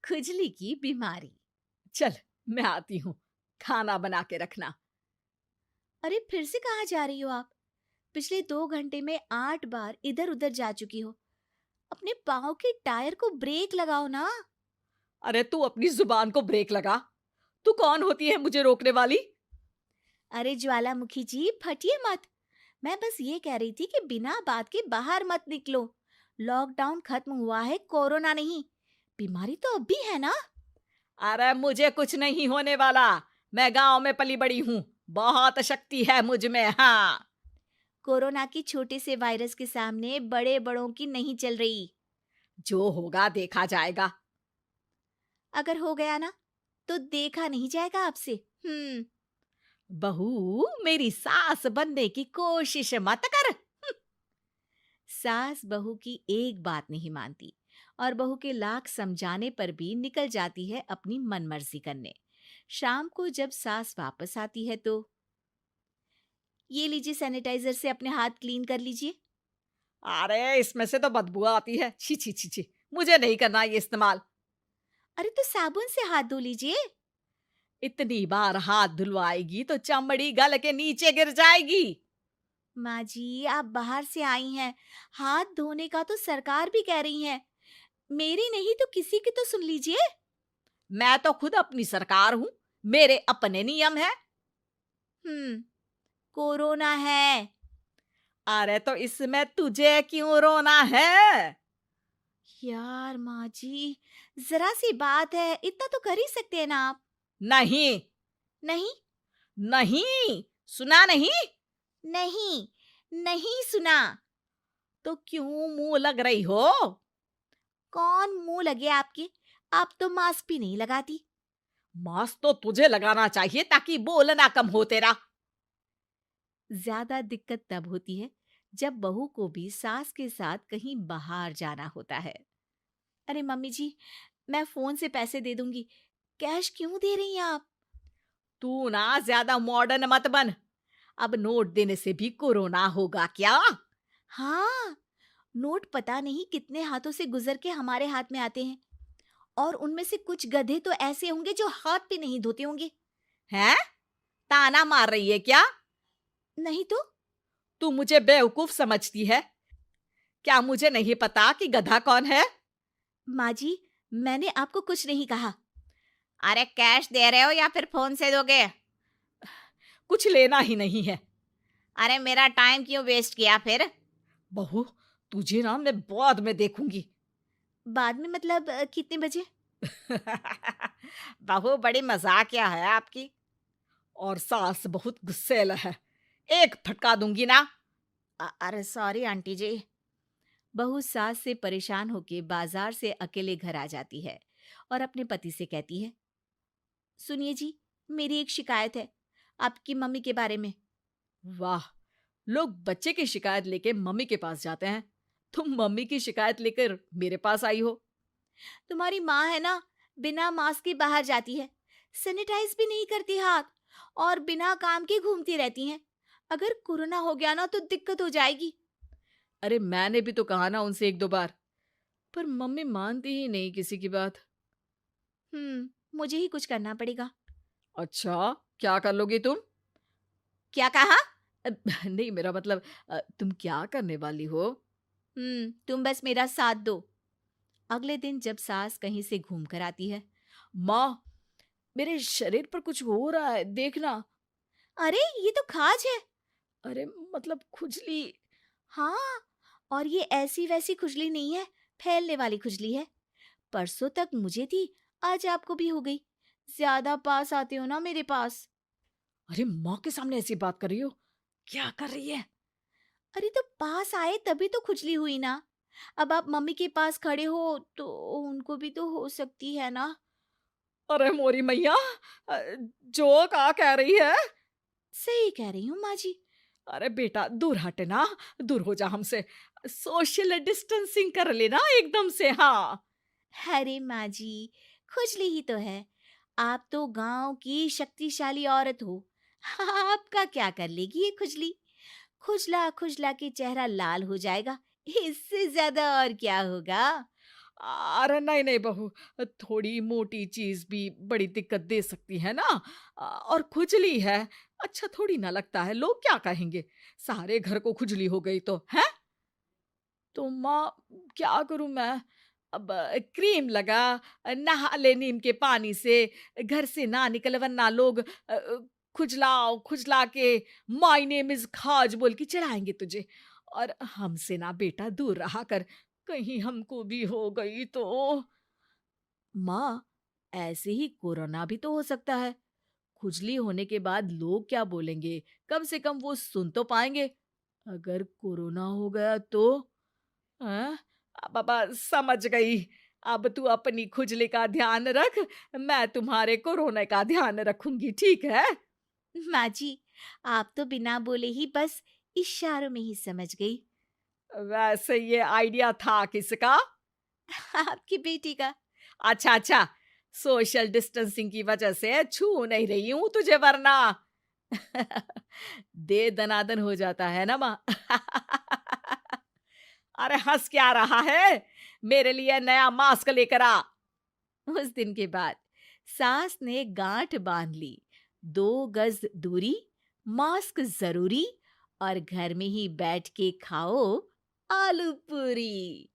खुजली की बीमारी। चल, मैं आती हूँ, खाना बना के रखना। अरे फिर से कहाँ जा रही हो आप? पिछले 2 घंटे में 8 बार इधर उधर जा चुकी हो। अपने पाँव के टायर को ब्रेक लगाओ ना। अरे तू अपनी जुबान को ब्रेक लगा। तू कौन होती है मुझे रोकने वाली? अरे ज्वालामुखी जी, फटिए मत। मैं बस ये कह रही थी कि बिना बात के बाहर मत निकलो। लॉकडाउन खत्म हुआ है, कोरोना नहीं। बीमारी तो अब भी है ना। अरे मुझे कुछ नहीं होने वाला। मैं गांव में पली बड़ी हूँ। बहुत शक्ति है मुझ में, हाँ। कोरोना की छोटे से वायरस के सामने बड़े बड़ों की नहीं चल रही। जो होगा देखा जाएगा। अगर हो गया ना, तो देखा नहीं जाएगा आपसे। हम्म। बहू, मेरी सास बनने की कोशिश मत कर। सास बहू की एक बात नहीं मानती और बहू के लाख समझाने पर भी निकल जाती है अपनी मनमर्जी करने। शाम को जब सास वापस आती है तो, ये लीजिए सैनिटाइजर से अपने हाथ क्लीन कर लीजिए। अरे इसमें से तो बदबू आती है। छी छी छी छी। मुझे नहीं करना ये इस्तेमाल। अरे तो साबुन से हाथ धो लीजिए। इतनी बार हाथ धुलवाएगी तो चमड़ी गल के नीचे गिर जाएगी। माँ जी, आप बाहर से आई हैं, हाथ धोने का तो सरकार भी कह रही है। मेरी नहीं तो किसी की तो सुन लीजिए। मैं तो खुद अपनी सरकार हूँ। मेरे अपने नियम है। हम्म। कोरोना है। अरे तो इसमें तुझे क्यों रोना है? यार माँ जी, जरा सी बात है, इतना तो कर ही सकते हैं ना आप। नहीं। नहीं। नहीं सुना नहीं? नहीं। नहीं सुना। तो क्यों मुंह लग रही हो? कौन मुंह लगे आपके? आप तो मास्क भी नहीं लगाती। मास्क तो तुझे लगाना चाहिए ताकि बोलना कम हो तेरा। ज्यादा दिक्कत तब होती है जब बहू को भी सास के साथ कहीं बाहर जाना होता है। अरे मम्मी जी, मैं फोन से पैसे दे दूंगी। कैश क्यों दे रही हैं आप? तू ना ज्यादा मॉडर्न मत बन। अब नोट देने से भी कोरोना होगा क्या? हाँ, नोट पता नहीं कितने हाथों से गुजर के हमारे हाथ में आते हैं, और उनमें से कुछ गधे तो ऐसे होंगे जो हाथ भी नहीं धोते होंगे। हैं? ताना मार रही है क्या? नहीं तो। तू मुझे बेवकूफ समझती है? क्या मुझे नहीं पता कि गधा कौन है? माँ जी, मैंने आपको कुछ नहीं कहा। अरे कैश दे रहे हो या फिर फोन से दोगे? कुछ लेना ही नहीं है। अरे मेरा टाइम क्यों वेस्ट किया फिर? बहू, तुझे ना मैं बाद में देखूंगी। बाद में मतलब कितने बजे? बहू बड़ी मजाकिया है आपकी। और सास बहुत गुस्सैल है। एक फटका दूंगी ना। अरे सॉरी आंटी जी। बहू सास से परेशान होके बाजार से अकेले घर आ जाती है और अपने पति से कहती है, सुनिए जी, मेरी एक शिकायत है आपकी मम्मी के बारे में। वाह, लोग बच्चे की शिकायत लेके मम्मी के पास जाते हैं। तुम मम्मी की शिकायत लेकर मेरे पास आई हो। तुम्हारी माँ है ना, बिना मास्क के बाहर जाती है, सैनिटाइज भी नहीं करती हाथ, और बिना काम के घूमती रहती हैं। अगर कोरोना हो गया ना तो दिक्कत हो जाएगी। अरे मैंने भी तो कहा ना उनसे एक दो बार, पर मम्मी मानती ही नहीं किसी की बात। मुझे ही कुछ करना पड़ेगा। अच्छा, क्या कर लोगी तुम? क्या कहा? अ, नहीं, मेरा मतलब तुम क्या करने वाली हो? तुम बस मेरा साथ दो। अगले दिन जब सास कहीं से घूम कर आती है, माँ, मेरे शरीर पर कुछ हो रहा है, देखना। अरे ये तो खाज है। अरे मतलब खुजली। हाँ, और ये ऐसी वैसी खुजली नहीं है, फैलने वाली खुजली है। परसों तक मुझे थी, आज आपको भी हो गई। ज्यादा पास आते हो ना मेरे पास। अरे माँ के सामने ऐसी बात कर रही हो? क्या कर रही है? अरे तो पास आए तभी तो खुजली हुई ना। अब आप मम्मी के पास खड़े हो तो उनको भी तो हो सकती है ना। अरे मोरी मैया, अ, जो का कह रही है? सही कह रही हूँ माँ जी। अरे बेटा दूर हट ना। दूर हो जा हमसे। सोशल डिस्टेंसिंग कर लेना एकदम से, हाँ। अरे माँ जी, खुजली ही तो है। आप तो गांव की शक्तिशाली औरत हो। आपका क्या कर लेगी ये खुजली? खुजला खुजला के चेहरा लाल हो जाएगा। इससे ज्यादा और क्या होगा? अरे नहीं नहीं बहू, थोड़ी मोटी चीज भी बड़ी दिक्कत दे सकती है ना। और खुजली है, अच्छा थोड़ी ना लगता है, लोग क्या कहेंगे, सारे घर को खुजली हो गई तो है। तो माँ, क्या करूं मैं? अब क्रीम लगा, नहा ले नीम के पानी से, घर से ना निकल वरना लोग खुजलाओ खुजला के माय नेम इज खाज बोल के चढ़ाएंगे तुझे। और हमसे ना बेटा दूर रहा कर, कहीं हमको भी हो गई तो। माँ, ऐसे ही कोरोना भी तो हो सकता है। खुजली होने के बाद लोग क्या बोलेंगे, कम से कम वो सुन तो पाएंगे। अगर कोरोना हो गया तो? हाँ, बाबा समझ गई। अब तू अपनी खुजली का ध्यान रख, मैं तुम्हारे कोरोना का ध्यान रखूंगी, ठीक है? माँ जी, आप तो बिना बोले ही बस इशारों में ही समझ गई। वैसे ये आइडिया था किसका? आपकी बेटी का। अच्छा अच्छा, सोशल डिस्टेंसिंग की वजह से छू नहीं रही हूं तुझे वरना। दे दनादन हो जाता है ना माँ। अरे हंस क्या रहा है, मेरे लिए नया मास्क लेकर आ। उस दिन के बाद सास ने गांठ बांध ली। 2 गज दूरी, मास्क जरूरी, और घर में ही बैठ के खाओ आलू पूरी।